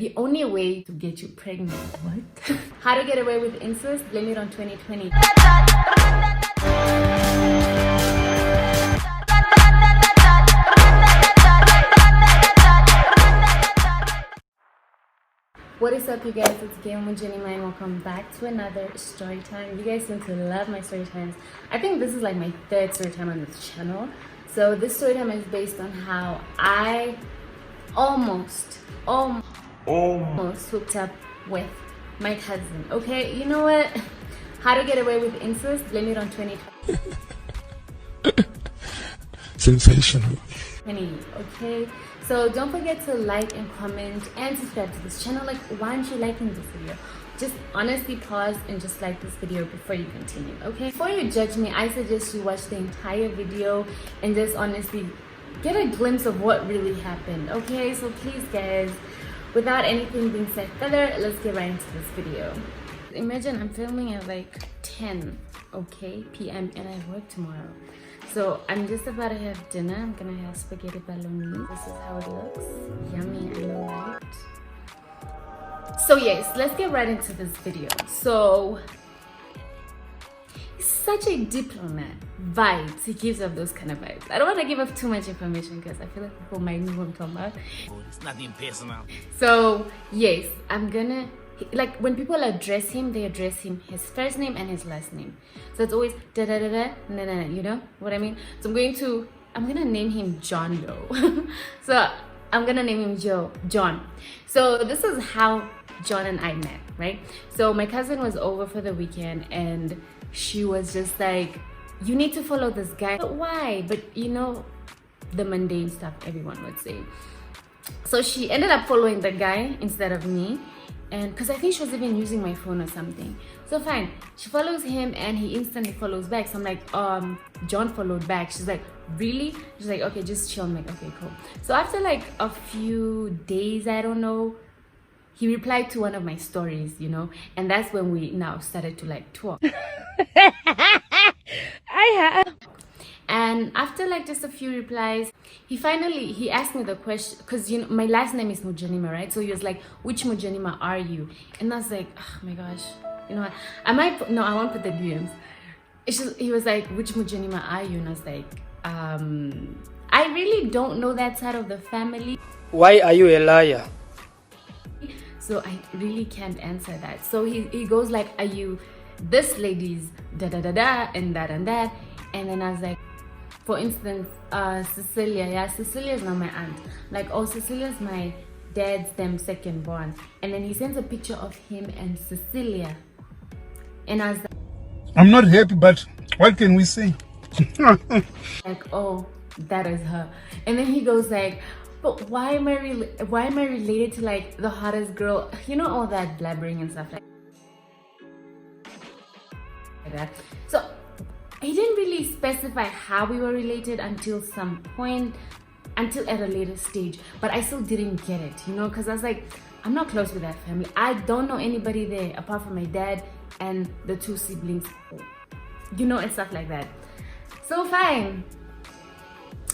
the only way to get you pregnant. What? How to get away with incest? Blame it on 2020. What is up, you guys? It's Game with Jenny and welcome back to another story time. You guys seem to love my story times. I think this is like my third story time on this channel. So this story time is based on how I almost hooked up with my cousin. Okay, you know what? How to get away with incest? Blame it on 2020. Sensational. Okay, so don't forget to like and comment and subscribe to this channel. Like, why aren't you liking this video? Just honestly pause and just like this video before you continue, okay? Before you judge me, I suggest you watch the entire video and just honestly get a glimpse of what really happened, okay? So please, guys, without anything being said further, let's get right into this video. Imagine I'm filming at like 10 p.m. and I work tomorrow. So I'm just about to have dinner. I'm gonna have spaghetti bolognese. This is how it looks. Yummy, I know, right? So yes, let's get right into this video. So he's such a diplomat. Vibes. He gives off those kind of vibes. I don't want to give up too much information because I feel like people might know what I'm talking about. It's nothing personal. So yes, I'm gonna, like, when people address him, they address him his first name and his last name. So it's always da da da da na na, you know what I mean? So I'm gonna name him John though. So I'm gonna name him John. So this is how John and I met, right? So my cousin was over for the weekend and she was just like, you need to follow this guy. But why? But you know, the mundane stuff everyone would say. So she ended up following the guy instead of me. And because I think she was even using my phone or something. So fine, she follows him and he instantly follows back. So I'm like, John followed back. She's like, really? She's like, okay, just chill. I'm like, okay, cool. So after like a few days, I don't know, he replied to one of my stories, you know, and that's when we now started to like talk. And after like just a few replies, he asked me the question, because you know my last name is Mujanima, right? So he was like, which Mujanima are you? And I was like, oh my gosh, you know what, I won't put the DMs. He was like, which Mujanima are you? And I was like, I really don't know that side of the family. Why are you a liar? So I really can't answer that. So he goes like, are you this lady's da da da da and that and that? And then I was like, for instance, Cecilia. Yeah, Cecilia's not my aunt. Like, oh, Cecilia's my dad's second born. And then he sends a picture of him and Cecilia. And I was like, I'm not happy, but what can we say? like, oh, that is her. And then he goes like, but why am I related to like the hottest girl? You know, all that blabbering and stuff like that. So he didn't really specify how we were related until some point, until at a later stage. But I still didn't get it, you know, because I was like, I'm not close with that family. I don't know anybody there apart from my dad and the two siblings, you know, and stuff like that. So fine.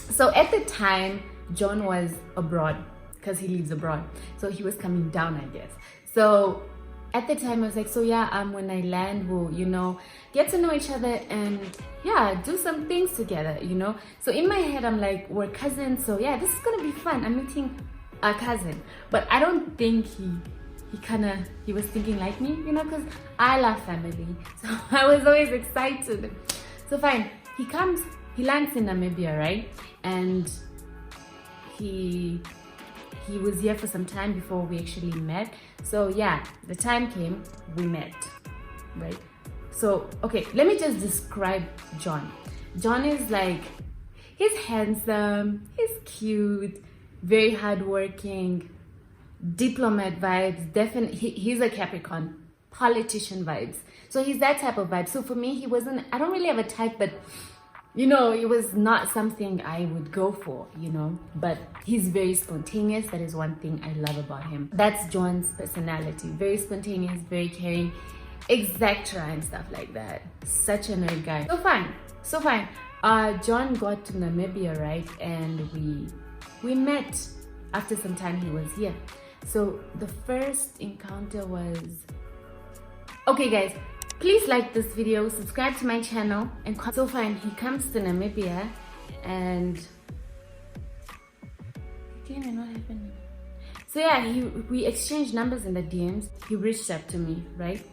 So at the time, John was abroad because he lives abroad. So he was coming down, I guess. So at the time I was like, so yeah, when I land, we'll, you know, get to know each other and yeah, do some things together, you know. So in my head I'm like, we're cousins, so yeah, this is gonna be fun. I'm meeting a cousin. But I don't think he was thinking like me, you know, because I love family. So I was always excited. So fine, he lands in Namibia, right? And he was here for some time before we actually met. So yeah, the time came, we met, right? So, okay, let me just describe John. John is like, he's handsome, he's cute, very hardworking, diplomat vibes, definitely, he's a Capricorn, politician vibes. So he's that type of vibe. So for me, I don't really have a type, but you know, it was not something I would go for, you know, but he's very spontaneous. That is one thing I love about him. That's John's personality. Very spontaneous, very caring, etc. and stuff like that. Such a nerd guy. So fine. John got to Namibia, right? And we met after some time he was here. So the first encounter was, okay guys, please like this video, subscribe to my channel, and so fine, he comes to Namibia and what happened? So yeah, we exchanged numbers in the DMs. He reached out to me, right?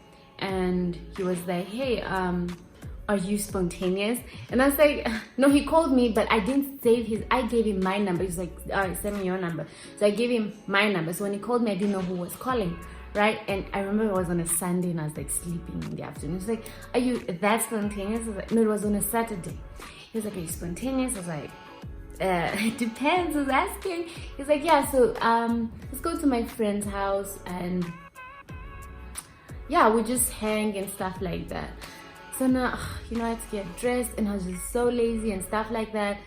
And he was like, hey, are you spontaneous? And I was like, no, he called me, but I didn't save his, I gave him my number. He's like, all right, send me your number. So I gave him my number. So when he called me, I didn't know who was calling, right? And I remember it was on a Sunday and I was like sleeping in the afternoon. He's like, are you that spontaneous? I was like, no, it was on a Saturday. He was like, are you spontaneous? I was like, it depends. I was asking. He's like, yeah, so let's go to my friend's house and yeah, we just hang and stuff like that. So now, you know, I had to get dressed and I was just so lazy and stuff like that.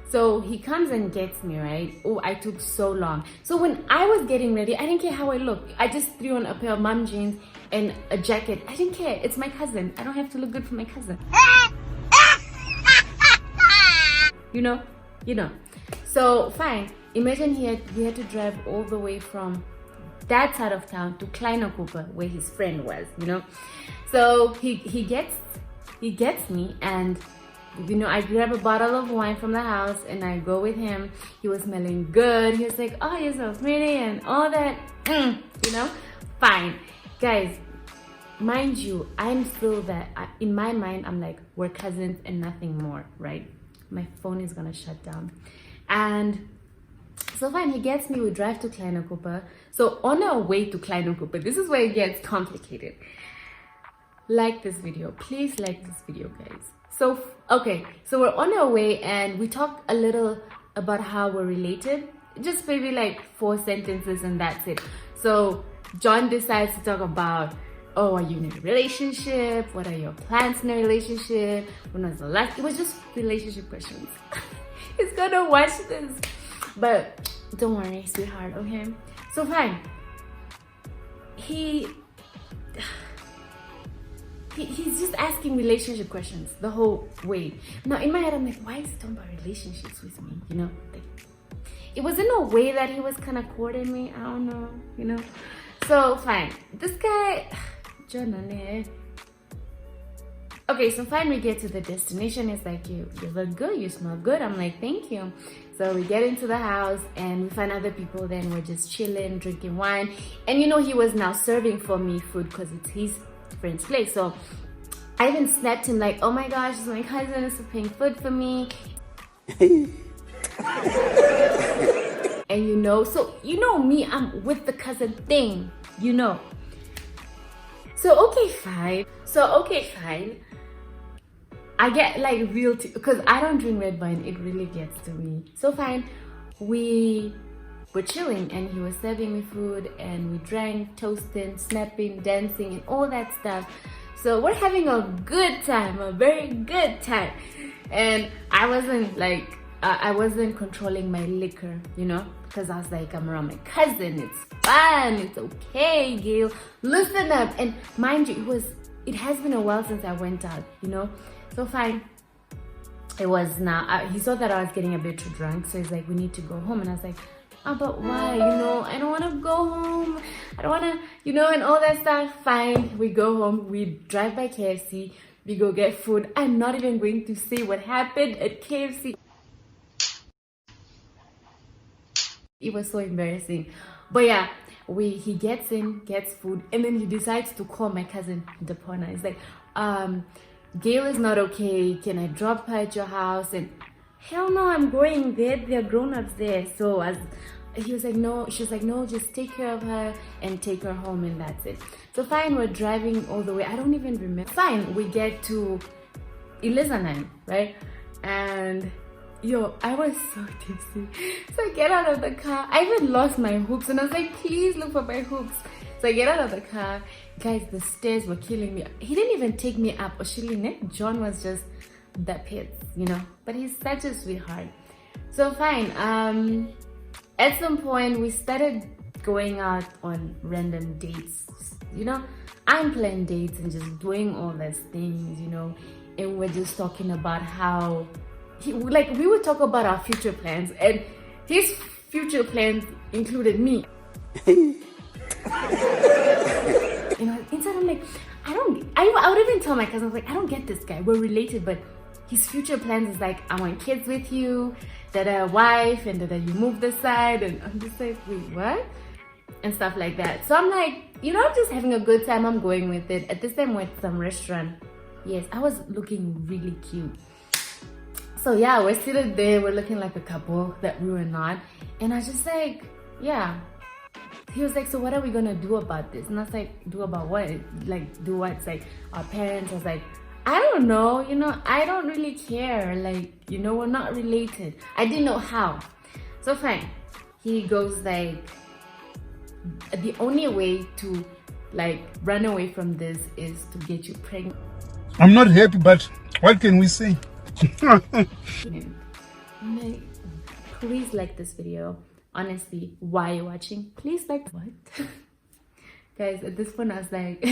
So he comes and gets me, right? Oh, I took so long. So when I was getting ready, I didn't care how I looked. I just threw on a pair of mom jeans and a jacket. I didn't care. It's my cousin. I don't have to look good for my cousin. You know? So fine. Imagine we had to drive all the way from that side of town to Kleinokupa where his friend was, you know. So he gets me and you know, I grab a bottle of wine from the house and I go with him. He was smelling good. He was like, oh, you're so pretty and all that. You know, fine. Guys, mind you, I'm still that, in my mind, I'm like, we're cousins and nothing more, right? My phone is gonna shut down. And so fine, he gets me, we drive to Kleinokupa. So on our way to Kleinokupa, this is where it gets complicated. Like this video, please like this video, guys. So, okay, so we're on our way and we talked a little about how we're related. Just maybe like 4 sentences and that's it. So John decides to talk about, oh, are you in a relationship? What are your plans in a relationship? When was the last? It was just relationship questions. He's gonna watch this. But don't worry, sweetheart, okay? So fine. He's just asking relationship questions the whole way. Now in my head, I'm like, why is he talking about relationships with me? You know, like, it was in a way that he was kind of courting me. I don't know, you know. So fine, this guy, okay, so fine, we get to the destination. It's like, you look good, you smell good. I'm like, thank you. So we get into the house and we find other people. Then we're just chilling, drinking wine. And you know, he was now serving for me food because it's his friend's place. So I even snapped him like, oh my gosh, this is my cousin is preparing food for me. And you know, so you know me, I'm with the cousin thing, you know. So okay, fine. I get like real because I don't drink red wine, it really gets to me. So fine, we were chilling and he was serving me food and we drank, toasting, snapping, dancing and all that stuff. So we're having a good time, a very good time. And I wasn't like, I wasn't controlling my liquor, you know, because I was like, I'm around my cousin, it's fun, it's okay, Gail, listen up. And mind you, it has been a while since I went out, you know. So fine, it was now, he saw that I was getting a bit too drunk, so he's like, we need to go home. And I was like, oh, but why? You know, I don't want to go home. I don't want to, you know, and all that stuff. Fine, we go home, we drive by KFC, we go get food. I'm not even going to say what happened at KFC. It was so embarrassing. But yeah, he gets in, gets food, and then he decides to call my cousin Depona. He's like, Gail is not okay. Can I drop her at your house? And hell no, I'm going there. There are grown-ups there. So he was like, no. She was like, no, just take care of her and take her home, and that's it. So fine, we're driving all the way. I don't even remember. Fine, we get to Ilizanine, right? And yo, I was so tipsy. So I get out of the car. I even lost my hoops and I was like, please look for my hoops. So I get out of the car. Guys, the stairs were killing me. He didn't even take me up. John was just the pits, you know. But he's such a sweetheart. So fine. At some point, we started going out on random dates. You know, I'm playing dates and just doing all these things, you know. And we're just talking about how... we would talk about our future plans, and his future plans included me. You know, inside I'm like, I would even tell my cousins, like, I don't get this guy. We're related, but his future plans is like, I want kids with you, that a wife, and that you move this side. And I'm just like, wait, what? And stuff like that. So I'm like, you know, I'm just having a good time. I'm going with it. At this time, we're at some restaurant. Yes, I was looking really cute. So yeah, we're seated there. We're looking like a couple that we were not. And I was just like, yeah. He was like, so what are we gonna do about this? And I was like, do about what? Like, do what? It's like, our parents. I was like, I don't know, you know, I don't really care. Like, you know, we're not related. I didn't know how. So fine. He goes like, the only way to like run away from this is to get you pregnant. I'm not happy, but what can we say? I'm like, please like this video. Honestly, why are you watching? Please like what? Guys, at this point I was like,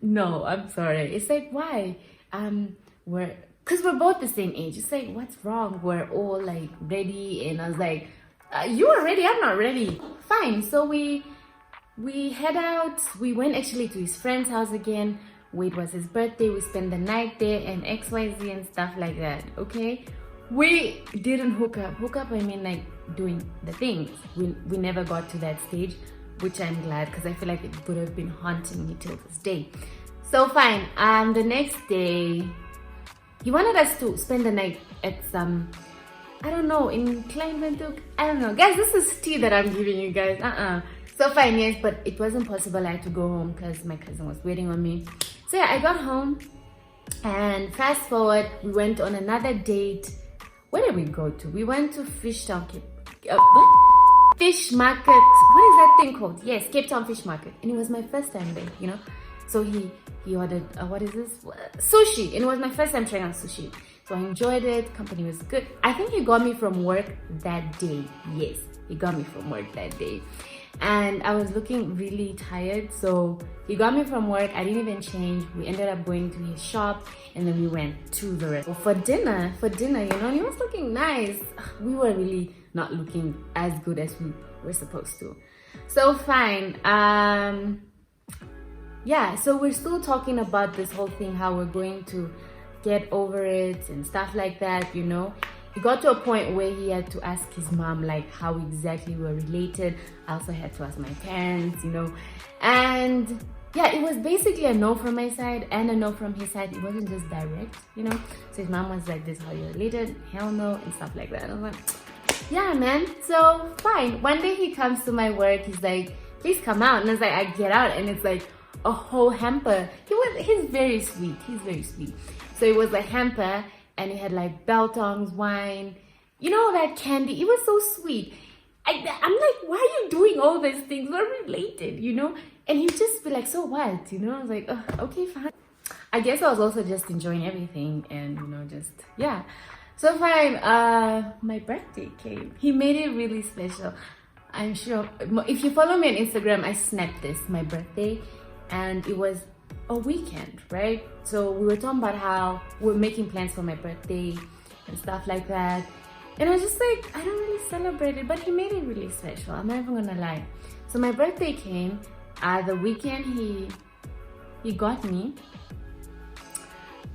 no, I'm sorry. It's like, why? Because we're both the same age. It's like, what's wrong? We're all like ready. And I was like, you are ready, I'm not ready. Fine. So we head out. We went actually to his friend's house again. It was his birthday. We spent the night there and XYZ and stuff like that. Okay. We didn't hook up. Hook up, I mean like doing the things. We never got to that stage, which I'm glad, because I feel like it would have been haunting me till this day. So fine. The next day, he wanted us to spend the night at some, I don't know, in Kleinventuk. I don't know. Guys, this is tea that I'm giving you guys. So fine, yes, but it wasn't possible. I had to go home because my cousin was waiting on me. So yeah, I got home, and fast forward, we went on another date. Where did we go to? We went to Fish Town, what? Fish Market. What is that thing called? Yes, Cape Town Fish Market. And it was my first time there, you know. So he ordered, what is this? Sushi. And it was my first time trying out sushi. So I enjoyed it. Company was good. I think he got me from work that day. Yes, he got me from work that day. And I was looking really tired, so he got me from work. I didn't even change. We ended up going to his shop, and then we went to the restaurant for dinner, you know, and he was looking nice. We were really not looking as good as we were supposed to. So fine. Yeah, so we're still talking about this whole thing, how we're going to get over it and stuff like that, you know. It got to a point where he had to ask his mom like how exactly we were related. I also had to ask my parents, you know. And yeah, it was basically a no from my side and a no from his side. It wasn't just direct, you know. So his mom was like, this is how you're related, hell no, and stuff like that. I was like, yeah, man. So fine. One day he comes to my work, he's like, please come out. And I was like, I get out, and it's like a whole hamper. He's very sweet. He's very sweet. So it was a hamper, and it had like biltongs, wine, you know, that candy. It was so sweet. I'm like, why are you doing all these things? We're related, you know? And he'd just be like, so what? You know, I was like, oh, okay, fine. I guess I was also just enjoying everything and, you know, just, yeah. So fine, my birthday came. He made it really special. I'm sure, if you follow me on Instagram, I snapped this, my birthday. And it was a weekend, right? So we were talking about how we're making plans for my birthday and stuff like that. And I was just like, I don't really celebrate it, but he made it really special. I'm not even gonna lie. So my birthday came, the weekend he got me,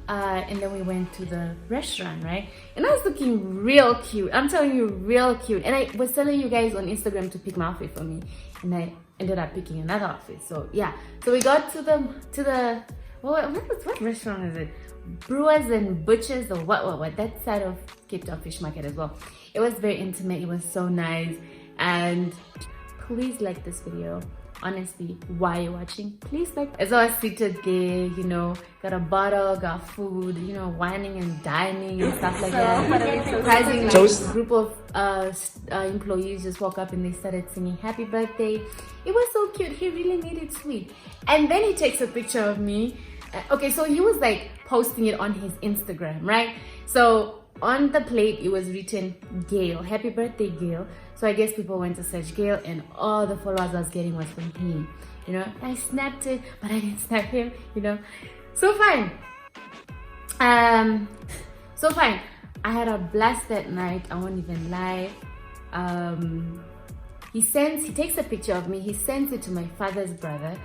and then we went to the restaurant, right? And I was looking real cute. I'm telling you, real cute. And I was telling you guys on Instagram to pick my outfit for me, and I ended up picking another outfit. So yeah, so we got to the what restaurant is it? Brewers and Butchers or what? That side of Cape Town Fish Market as well. It was very intimate. It was so nice. And please like this video. Honestly, why you're watching, please like. As I was seated there, you know, got a bottle, got food, you know, whining and dining and stuff like that. Surprisingly, a group of employees just walk up and they started singing happy birthday. It was so cute. He really made it sweet. And then he takes a picture of me. Okay, so he was like posting it on his Instagram, right? So on the plate it was written Gail, happy birthday Gail. So I guess people went to search Gail, and all the followers I was getting was from him, you know. I snapped it, but I didn't snap him, you know. So fine. So fine. I had a blast that night. I won't even lie. he takes a picture of me, he sends it to my father's brother,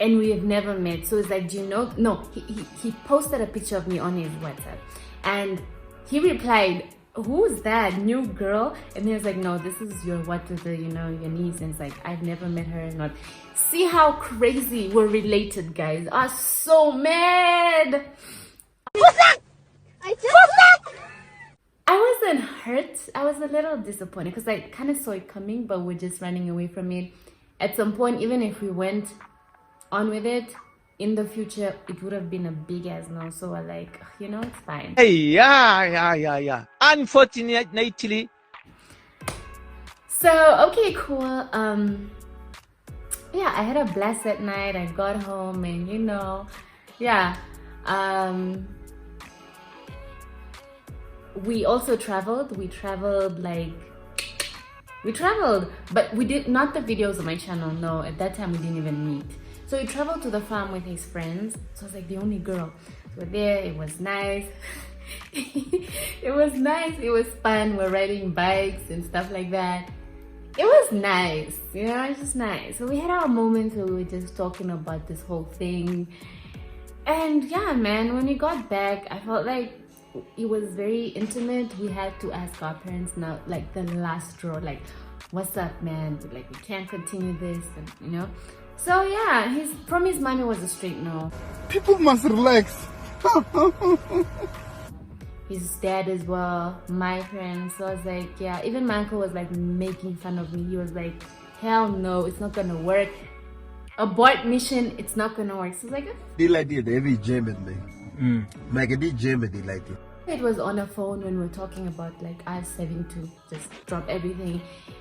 and we have never met. So it's like, do you know? No, he posted a picture of me on his WhatsApp, and he replied, who's that new girl? And he was like, no, this is your your niece. And it's like, I've never met her. Not see how crazy we're related, guys. I was so mad. What's that? I wasn't hurt. I was a little disappointed because I kind of saw it coming, but we're just running away from it. At some point, even if we went on with it in the future, it would have been a big ass no. So we're like, it's fine. Hey, yeah. Unfortunately. So okay, cool. Yeah, I had a blast that night. I got home and we also traveled. We traveled, but we did not the videos on my channel. No, at that time we didn't even meet. So we traveled to the farm with his friends. So I was like the only girl. So we're there. It was nice. It was nice. It was fun. We're riding bikes and stuff like that. It was nice. It was just nice. So we had our moments where we were just talking about this whole thing. And yeah, man, when we got back, I felt like it was very intimate. We had to ask our parents now, like the last straw, like, what's up, man? Like, we can't continue this, and So yeah, from his mom, it was a straight no. People must relax. His dad as well, my parents. So I was like, yeah, even my uncle was like making fun of me. He was like, hell no, it's not gonna work. Abort mission, it's not gonna work. So I was like, they like it every German like a German, they like it. It was on a phone when we were talking about like us having to just drop everything.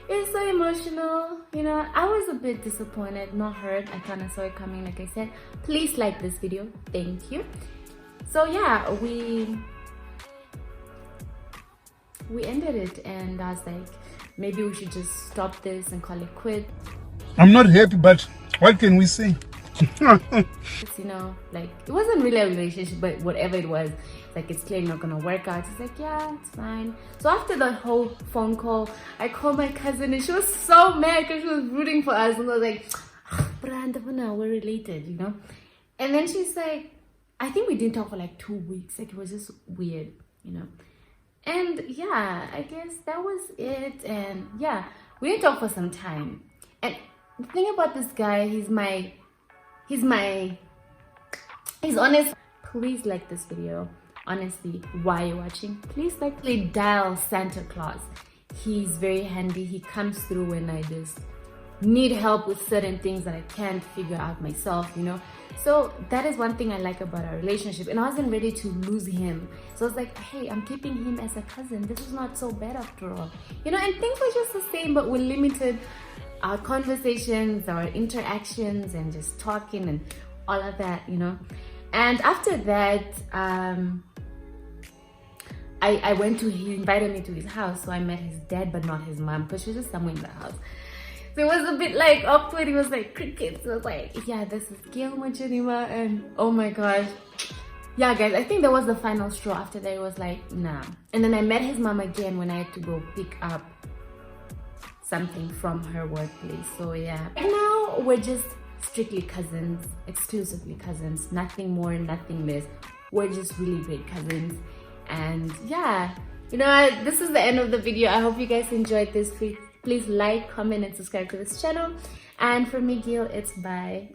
It's so emotional, I was a bit disappointed, not hurt. I kind of saw it coming, like I said. Please like this video, thank you. So yeah, we ended it, and I was like, maybe we should just stop this and call it quit. I'm not happy, but what can we say? It's, like, it wasn't really a relationship, but whatever it was, like, it's clearly not gonna work out. It's like, yeah, it's fine. So after the whole phone call, I called my cousin, and she was so mad because she was rooting for us, and I was like, we're related, And then she's like, I think we didn't talk for like 2 weeks. Like, it was just weird, And yeah, I guess that was it. And yeah, we didn't talk for some time. And the thing about this guy, he's honest. Please like this video. Honestly, while you're watching, please dial Santa Claus. He's very handy. He comes through when I just need help with certain things that I can't figure out myself, So that is one thing I like about our relationship, and I wasn't ready to lose him. So I was like, hey, I'm keeping him as a cousin. This is not so bad after all, and things were just the same, but we limited our conversations, our interactions, and just talking and all of that, And after that, he invited me to his house, so I met his dad, but not his mom, because she was just somewhere in the house. So it was a bit like awkward. He was like, crickets. So I was like, yeah, this is Gail Machinima, and oh my gosh. Yeah, guys, I think that was the final straw. After that, it was like, nah. And then I met his mom again when I had to go pick up something from her workplace. So yeah, right now we're just strictly cousins, exclusively cousins, nothing more, nothing less. We're just really great cousins. And yeah, this is the end of the video. I hope you guys enjoyed this. Please like, comment, and subscribe to this channel. And for me, Gail, it's bye.